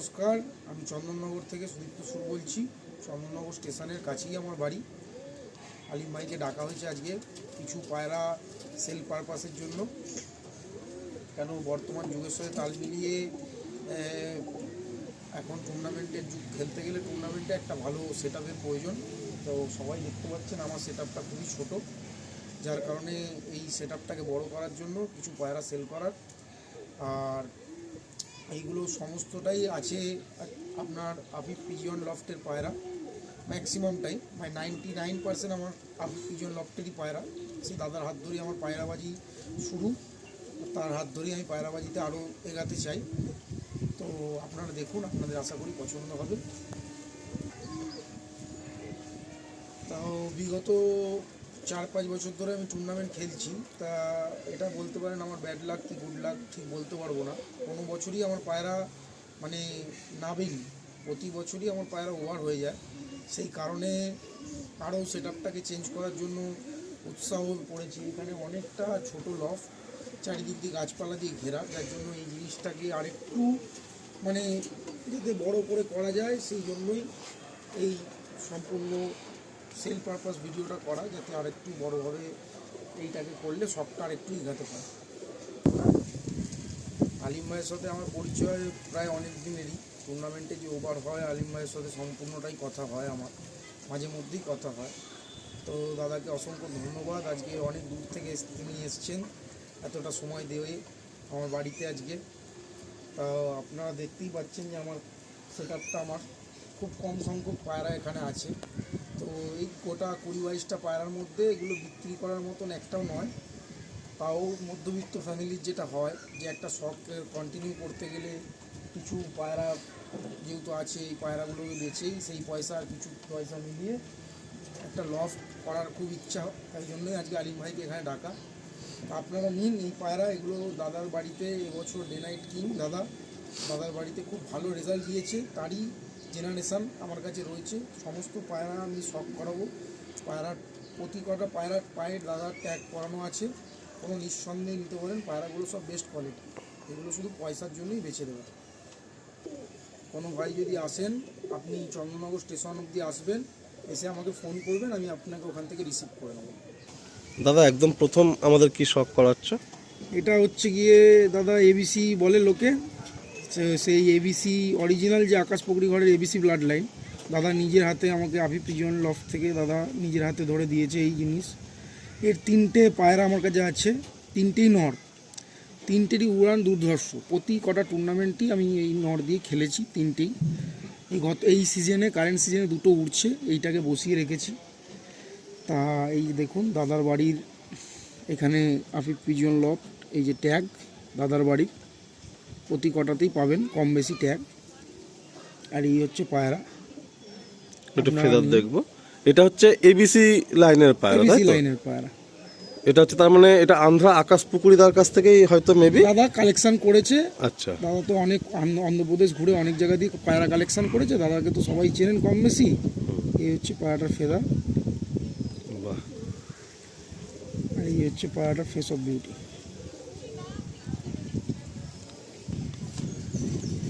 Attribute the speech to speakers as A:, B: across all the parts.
A: নমস্কার, আমি চন্দননগর থেকে সুদীপ্ত সুর বলছি। চন্দননগর স্টেশনের কাছেই আমার বাড়ি। আলিম ভাইকে ডাকা হয়েছে আজকে কিছু পায়রা সেল পারপাসের জন্য। কেন বর্তমান যুগের সাথে তাল মিলিয়ে এখন টুর্নামেন্টের যুগ, খেলতে গেলে টুর্নামেন্টে একটা ভালো সেট আপের প্রয়োজন। তো সবাই দেখতে পাচ্ছেন আমার সেট আপটা খুবই ছোটো, যার কারণে এই সেট আপটাকে বড়ো করার জন্য কিছু পায়রা সেল করার। আর এইগুলো সমস্তটাই আছে আপনার আফিফ পিজিয়ন লফটের পায়রা। ম্যাক্সিমামটাই 99% আমার আফিফ পিজিয়ন লফটেরই পায়রা। সেই দাদার হাত ধরেই আমার পায়রাবাজি শুরু, তার হাত ধরেই আমি পায়রাবাজিতে আরও এগাতে চাই। তো আপনারা দেখুন, আপনাদের আশা করি পছন্দ হবে। তাও বিগত 4-5 বছর ধরে আমি টুর্নামেন্ট খেলছি। তা এটা বলতে পারেন আমার ব্যাড লাক কি গুড লাক ঠিক বলতে পারবো না। কোনো বছরই আমার পায়রা মানে নাবিল, প্রতি বছরই আমার পায়রা ওভার হয়ে যায়। সেই কারণে আরও সেট আপটাকে চেঞ্জ করার জন্য উৎসাহ পড়েছি। এখানে অনেকটা ছোট লফ, চারিদিক দিয়ে গাছপালা দিয়ে ঘেরা, যার জন্য এই জিনিসটাকে আরেকটু মানে যাতে বড় করে করা যায়, সেই জন্যই এই সম্পূর্ণ সেল পারপাস ভিডিওটা করা, যাতে আরেকটু বড়োভাবে এইটাকে করলে সবটা আরেকটু এগাতে পারে। আলিম ভাইয়ের সাথে আমার পরিচয় প্রায় অনেক দিনেরই। টুর্নামেন্টে যে ওভার হয় আলিম ভাইয়ের সাথে সম্পূর্ণটাই কথা হয়, আমার মাঝে মধ্যেই কথা হয়। তো দাদাকে অসংখ্য ধন্যবাদ। আজকে অনেক দূর থেকে তিনি এসছেন এতটা সময় দিয়ে আমার বাড়িতে আজকে। তা আপনারা দেখতেই পাচ্ছেন যে আমার সেট আপটা, আমার খুব কম সংখ্যক পায়রা এখানে আছে। তো এই গোটা 20-22টা পায়রার মধ্যে এগুলো বিক্রি করার মতন একটাও নয়। তাও মধ্যবিত্ত ফ্যামিলির যেটা হয় যে একটা শখ কন্টিনিউ করতে গেলে কিছু পায়রা যেহেতু আছে, এই পায়রাগুলোকে বেচেই সেই পয়সা আর কিছু পয়সা মিলিয়ে একটা লস করার খুব ইচ্ছা, তাই জন্যই আজকে আলিম ভাইকে এখানে ডাকা। আপনারা নিন এই পায়রা, এগুলো দাদার বাড়িতে এবছর ডে নাইট কিং দাদার বাড়িতে খুব ভালো রেজাল্ট দিয়েছে, তারই জেনারেশান আমার কাছে রয়েছে। সমস্ত পায়রা আমি শখ করাবো। পায়রার প্রতি কটা পায়রার পায়ের দাদার ট্যাগ করানো আছে, কোনো নিঃসন্দেহে নিতে পারেন। পায়রাগুলো সব বেস্ট কোয়ালিটি, এগুলো শুধু পয়সার জন্যই বেছে দেবেন। কোনো ভাই যদি আসেন, আপনি চন্দননগর স্টেশন অবধি আসবেন, এসে আমাকে ফোন করবেন, আমি আপনাকে ওখান থেকে রিসিভ করে নেব।
B: দাদা একদম প্রথম আমাদের কি শখ করাচ্ছ?
A: এটা হচ্ছে গিয়ে দাদা এবিসি বলে লোকে, সেই এবিসি অরিজিনাল যে আকাশ পুকুরি ঘরের এবিসি ব্লাড লাইন। দাদা নিজের হাতে আমাকে আফিফ পিজিয়ন লফট থেকে দাদা নিজের হাতে ধরে দিয়েছে এই জিনিস। এর 3টে পায়রা আমার কাছে আছে, 3টেই নর, 3টেরই উড়ান দুর্ধর্ষ। প্রতি কটা টুর্নামেন্টই আমি এই নর দিয়ে খেলেছি, 3টেই। এই সিজনে, কারেন্ট সিজনে 2টো উড়ছে, এইটাকে বসিয়ে রেখেছি। তা এই দেখুন দাদার বাড়ির এখানে আফিফ পিজিয়ন লফট, এই যে ট্যাগ দাদার বাড়ির প্রতি কটাতেই পাবেন কম বেশি ট্যাগ। আর এই হচ্ছে পায়রা,
B: একটু ফেদার দেখবো। এটা হচ্ছে এবিসি লাইনের পায়রা, তাই তো?
A: লাইনের পায়রা।
B: এটা হচ্ছে তার মানে এটা আন্ধ্রা আকাশ পুকুরিদার কাছ থেকেই হয়তো মেবি
A: দাদা কালেকশন করেছে।
B: আচ্ছা,
A: দাদা তো অনেক অন্ধ্রপ্রদেশ ঘুরে অনেক জায়গা দিয়ে পায়রা কালেকশন করেছে, দাদাকে তো সবাই চেনেন কম বেশি। এই হচ্ছে পায়রাটার ফেদার,
B: বাহ।
A: আর এই হচ্ছে পায়রাটার ফেস অফ বিউটি।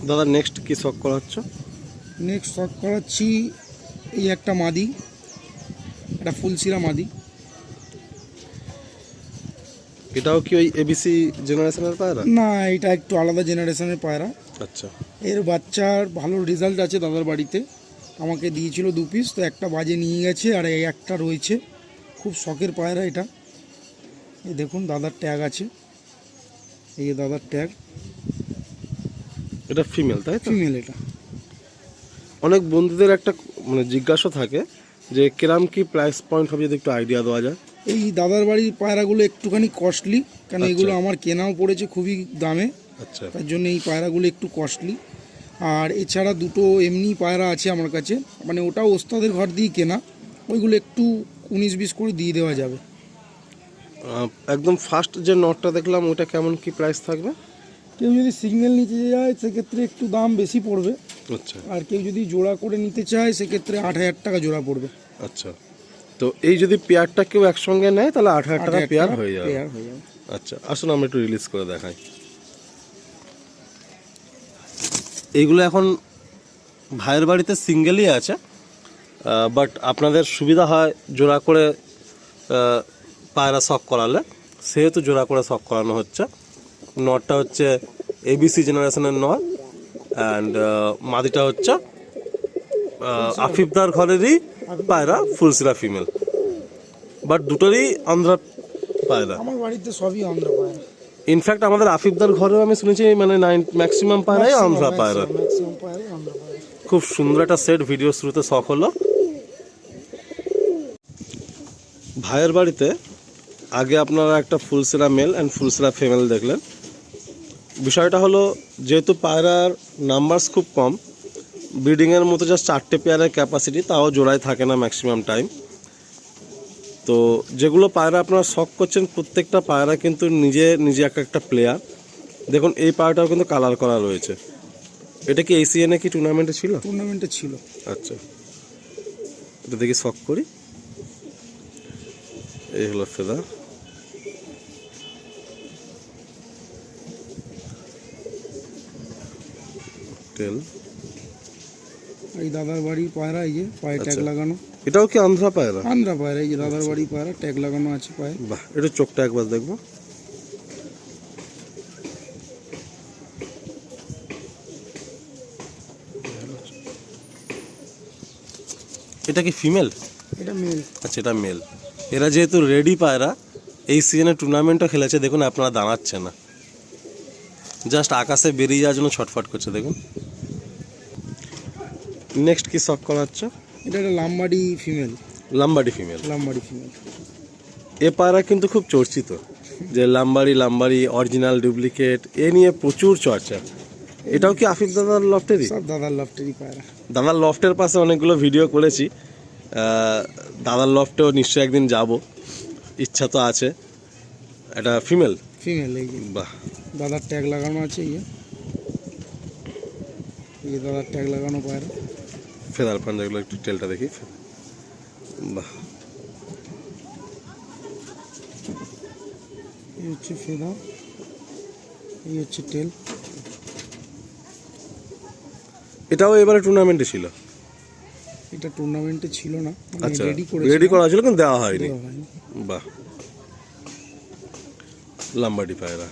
B: দাদা নেক্সট কি শখ করাচ্ছ?
A: নেক্সট শট করাচ্ছি এই একটা মাদি, একটা ফুলশিরা মাদি।
B: এটাও কি ওই এবিসি জেনারেশনের পায়রা?
A: না, এটা একটু আলাদা জেনারেশনের পায়রা।
B: আচ্ছা,
A: এর বাচ্চার ভালো রেজাল্ট আছে দাদার বাড়িতে, আমাকে দিয়েছিল 2 পিস, তো একটা বাজে নিয়ে গেছে আর এই একটা রয়েছে। খুব শখের পায়রা এটা। এই দেখুন দাদার ট্যাগ আছে, এই যে দাদার ট্যাগ।
B: এটা ফিমেল, তাই তো?
A: ফিমেল এটা।
B: অনেক বন্ধুদের একটা মানে জিজ্ঞাসা থাকে যে কিরাম কি প্রাইস পয়েন্ট হবে, যদি একটু আইডিয়া দেওয়া যায়।
A: এই দাদার বাড়ির পায়রাগুলো একটুখানি কস্টলি, কারণ এগুলো আমার কেনাও পড়েছে খুবই দামে,
B: আচ্ছা,
A: তার জন্য এই পায়রাগুলো একটু কস্টলি। আর এছাড়া 2টো এমনি পায়রা আছে আমার কাছে, মানে ওটাও ওস্তাদের ঘর দিয়ে কেনা, ওইগুলো একটু 19-20 করে দিয়ে দেওয়া যাবে।
B: একদম ফার্স্ট যে নটটা দেখলাম ওটা কেমন কি প্রাইস থাকবে?
A: কেউ যদি সিগন্যাল নিতে যায় সেক্ষেত্রে একটু দাম বেশি পড়বে।
B: আচ্ছা,
A: আর কেউ যদি জোড়া করে নিতে চায় সেক্ষেত্রে 8,000 টাকা জোড়া পড়বে।
B: আচ্ছা। তো এই যদি পেয়ারটা কেউ একসঙ্গে নেয় তাহলে 8,000 টাকা পেয়ার হয়ে যাবে। আচ্ছা, আসুন আমরা একটু রিলিজ করে দেখাই। এইগুলো এখন ভাইয়ের বাড়িতে সিঙ্গেলই আছে, বাট আপনাদের সুবিধা হয় জোড়া করে পায়রা শখ করালে, সেহেতু জোড়া করে শখ করানো হচ্ছে। নটটা হচ্ছে এবিসি জেনারেশনের নট, অ্যান্ড মাদিটা হচ্ছে আফিফদার ঘরেরই পায়রা ফুলসিরা ফিমেল, বাট দুটোরই আন্ধ্রা পায়রা।
A: আমার বাড়িতে সবই আন্ধ্রা পায়রা।
B: ইনফ্যাক্ট আমাদের আফিফদার ঘরেও আমি শুনেছি মানে ম্যাক্সিমাম পায়রাই আন্ধ্রা পায়রা।
A: ম্যাক্সিমাম পায়রাই আন্ধ্রা পায়রা।
B: খুব সুন্দর একটা সেট ভিডিও শুরুতে শখ হলো। ভাইয়ের বাড়িতে আগে আপনারা একটা ফুলসিরা মেল অ্যান্ড ফুলসিরা ফিমেল দেখলেন। বিষয়টা হলো যেহেতু পায়রার নাম্বারস খুব কম, ব্রিডিংয়ের মতো জাস্ট 4টে পেয়ারের ক্যাপাসিটি, তাও জোড়ায় থাকে না ম্যাক্সিমাম টাইম। তো যেগুলো পায়রা আপনারা শখ করছেন প্রত্যেকটা পায়রা কিন্তু নিজে নিজে একটা প্লেয়ার। দেখুন এই পায়রাটাও কিন্তু কালার করা রয়েছে। এটা কি এসিএনে কি টুর্নামেন্টে ছিল?
A: টুর্নামেন্টে ছিল।
B: আচ্ছা, এটা দেখি শখ করি। এই হলো ফেদা, টেল।
A: এই দাদার বাড়ি পায়রা, এই যে পায়ে ট্যাগ
B: আচ্ছা।
A: লাগানো।
B: এটাও কি আন্ধ্রা পায়রা?
A: আন্ধ্রা পায়রা, এই যে দাদার বাড়ি পায়রা, ট্যাগ লাগানো আছে পায়ে।
B: বাহ, এটা চোখটা একবার দেখবো। এটা কি ফিমেল?
A: এটা মেল।
B: আচ্ছা, এটা মেল। এরা যেহেতু রেডি পায়রা, এই সিজনে টুর্নামেন্টও খেলেছে, দেখুন আপনারা দাঁড়াচ্ছে না, জাস্ট আকাশে বেরিয়ে যাওয়ার জন্য ছটফট করছে। দেখুন নেক্সট কি শখ করা হচ্ছে?
A: এটা একটা লাম্বাডি ফিমেল।
B: লাম্বাডি ফিমেল।
A: লাম্বাডি ফিমেল।
B: এ পায়রা কিন্তু খুব চর্চিত, যে লাম্বাড়ি অরিজিনাল ডুপ্লিকেট, এ নিয়ে প্রচুর চর্চা। এটাও কি আফিফ দাদার লফটেরই?
A: সব দাদার লফটেরই পায়রা।
B: দাদার লফটের পাশে অনেকগুলো ভিডিও করেছি, দাদার লফটেও নিশ্চয়ই একদিন যাব, ইচ্ছা তো আছে। এটা ফিমেল?
A: ফিমেল। এই যে
B: বাহ,
A: দাদার ট্যাগ লাগানো আছে। এই যে দাদার ট্যাগ লাগানো পায়রা।
B: ফেদার পাঞ্জাগুলো একটু টেলটা দেখি। বাহ,
A: এই হচ্ছে ফেদা, এই হচ্ছে টেল।
B: এটাও এবারে টুর্নামেন্টে ছিল?
A: এটা টুর্নামেন্টে ছিল না,
B: আচ্ছা,
A: রেডি
B: রেডি করা ছিল কিন্তু দেওয়া হয়নি।
A: হয়নি।
B: বাহ, লাম্বাডি পায়রা।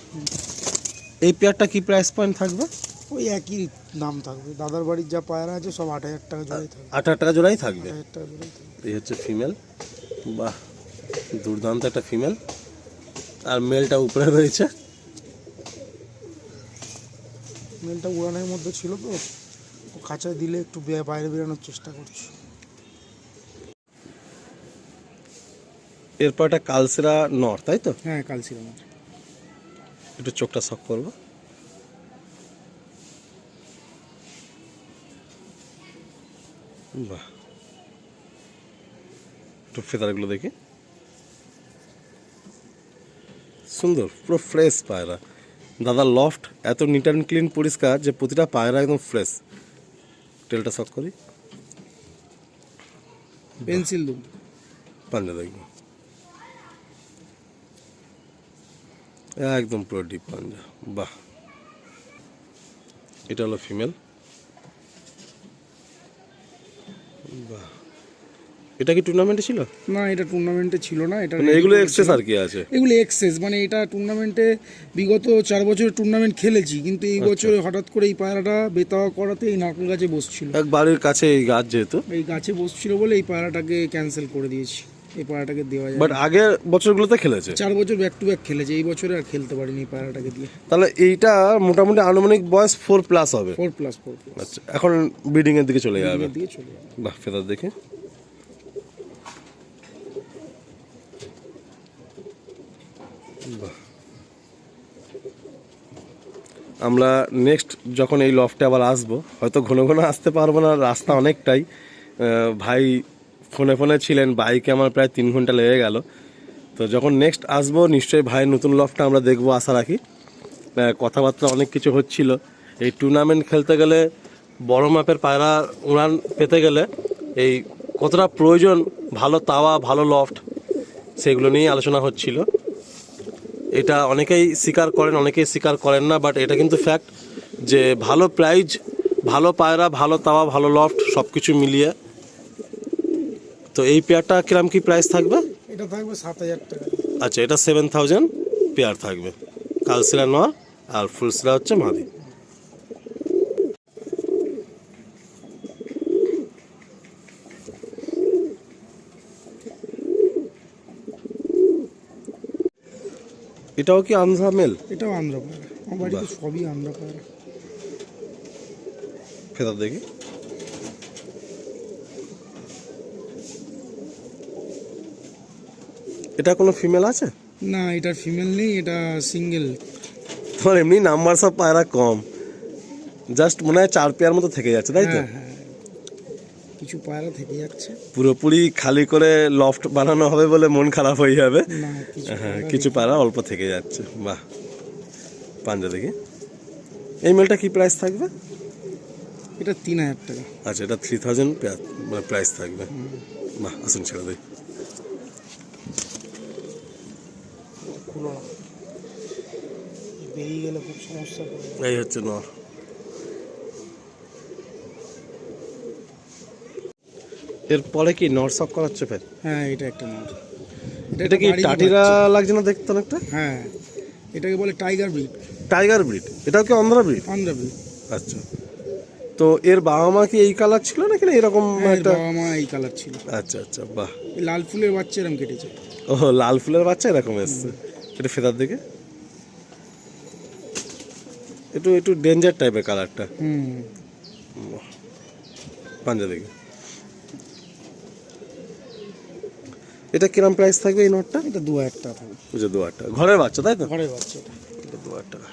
B: এই পেয়ারটা কি প্রাইস পয়েন্ট থাকবে?
A: ওই একই দাম থাকবে। দাদার বাড়ির যা পায়রা আছে সব 8,000 টাকা জোড়াই থাকবে।
B: 8,000 টাকা জোড়াই থাকবে।
A: 8,000 টাকা জোড়াই থাকবে।
B: এই হচ্ছে ফিমেল। বাহ, দুর্দান্ত একটা ফিমেল, আর মেলটা উপরে রয়েছে।
A: মেলটা উড়ানের মধ্যে ছিল তো, ও খাঁচায় দিলে একটু বাইরে বেরোনোর চেষ্টা করছে।
B: এরপর একটা কালসেরা নর, তাই তো?
A: হ্যাঁ, কালসিরাম।
B: একটু চোখটা শখ করবো। বাহ, একটু ফেদারগুলো দেখি। সুন্দর, পুরো ফ্রেশ পায়রা। দাদার লফট এত নিট অ্যান্ড ক্লিন, পরিষ্কার, যে প্রতিটা পায়রা একদম ফ্রেশ। টেলটা শখ করি।
A: পেন্সিল দুম।
B: পাঞ্জা দেখবো, একদম পুরো ডিপ পাঞ্জা। বাহ, এটা হলো ফিমেল। বাহ, এটা কি টুর্নামেন্টে ছিল?
A: না, এটা টুর্নামেন্টে ছিল না। এটা
B: মানে এগুলো এক্সেস আর কি আছে?
A: এগুলো এক্সেস, মানে এটা টুর্নামেন্টে বিগত 4 বছরের টুর্নামেন্ট খেলেছি, কিন্তু এই বছরে হঠাৎ করে এই পায়রাটা বেতাওয়া করাতে এই নারকেল গাছে বসছিল।
B: এক বাড়ির কাছে এই গাছ, যেহেতু
A: এই গাছে বসছিল বলে এই পায়রাটাকে ক্যান্সেল করে দিয়েছি। এই পায়রাটাকে দেওয়া যায়।
B: বাট আগের বছরগুলোতে খেলেছে।
A: 4 বছর ব্যাক টু ব্যাক খেলেছে, এই বছরে আর খেলতে পারিনি এই পায়রাটাকে দিয়ে।
B: তাহলে এইটা মোটামুটি আনুমানিক বয়স 4+ হবে।
A: 4+4+।
B: আচ্ছা, এখন ব্রিডিং এর দিকে চলে যাবে।
A: দিয়ে চলে যাবে।
B: বাহ, ফেদার দেখে। বাহ, আমরা নেক্সট যখন এই লফটে আবার আসবো, হয়তো ঘন ঘন আসতে পারবো না, রাস্তা অনেকটাই। ভাই ফোনে ছিলেন, বাইকে আমার প্রায় 3 ঘন্টা লেগে গেল। তো যখন নেক্সট আসবো নিশ্চয়ই ভাইয়ের নতুন লফটটা আমরা দেখবো, আশা রাখি। কথাবার্তা অনেক কিছু হচ্ছিল। এই টুর্নামেন্ট খেলতে গেলে, বড় মাপের পায়রা উড়ান পেতে গেলে এই কতটা প্রয়োজন ভালো তাওয়া, ভালো লফট, সেগুলো নিয়েই আলোচনা হচ্ছিল। এটা অনেকেই স্বীকার করেন, অনেকেই স্বীকার করেন না, বাট এটা কিন্তু ফ্যাক্ট যে ভালো প্রাইজ ভালো পায়রা, ভালো তাওয়া, ভালো লফট সব কিছু মিলিয়ে। তো এই পেয়ারটা কিরম কি প্রাইস থাকবে?
A: এটা থাকবে 7,000 টাকা।
B: আচ্ছা, এটা 7000 পেয়ার থাকবে। কালসিরা নর আর ফুলসিরা হচ্ছে মাদি। এটাও কি আন্ধ্রা মেল?
A: এটাও আন্ধ্রা পায়রা, আমার বাড়িতে সবই আন্ধ্রা পায়রা।
B: ফেদার দেখি। এটা কোনো ফিমেল আছে?
A: না, এটার ফিমেল নেই, এটা সিঙ্গেল।
B: তোমার এমনি নাম্বার সব পায়রা কম, জাস্ট মনে হয় 4 পেয়ার মতো থেকে যাচ্ছে, তাই তো?
A: হ্যাঁ, কিছু পায়রা থেকে যাচ্ছে।
B: পুরোপুরি খালি করে লফট বানানো হবে বলে মন খারাপ হয়ে যাবে।
A: না, কিছু
B: হ্যাঁ,
A: পায়রা
B: কিছু পায়রা অল্প থেকে যাচ্ছে। বাহ, পাঞ্জা দেখি। এই মেলটা কি প্রাইস থাকবে?
A: এটা 3,000 টাকা।
B: আচ্ছা, এটা 3000 মানে প্রাইস থাকবে। বাহ, আসুন ছেড়ে দিই।
A: খুলো না, বেরিয়ে গেলে খুব সমস্যা করে।
B: এই হচ্ছে নর। এরপরে কি নর সক করাচ্ছে ফের?
A: হ্যাঁ, এটা একটা নর।
B: এটা কি
A: বাড়িরই
B: টাটিরা
A: বাচ্চা।
B: লাগছে না দেখতে অনেকটা?
A: হ্যাঁ, এটাকে বলে টাইগার ব্রিড,
B: টাইগার ব্রিড। এটাও কি অন্ধ্রা ব্রিড?
A: আন্ধ্রা ব্রিড।
B: আচ্ছা, তো এর বাবা মা কি এই কালার ছিল নাকি না এরকম
A: হ্যাঁ, এর
B: একটা?
A: বাবা মা এই কালার ছিল।
B: আচ্ছা আচ্ছা, বাহ।
A: এই লাল ফুলের বাচ্চা এরকম কেটেছে।
B: ও, লাল ফুলের বাচ্চা এরকম এসছে। এটা ফেদার দিকে একটু একটু ডেঞ্জার টাইপের কালারটা। পাঞ্জা দেখি। এটা কিরম প্রাইস থাকবে এই নটটা?
A: এটা 2,000 টাকা থাকবে।
B: বুঝে 2000 টাকা। ঘরের বাচ্চা তাই তো?
A: ঘরের বাচ্চা এটা।
B: এটা 2000 টাকা।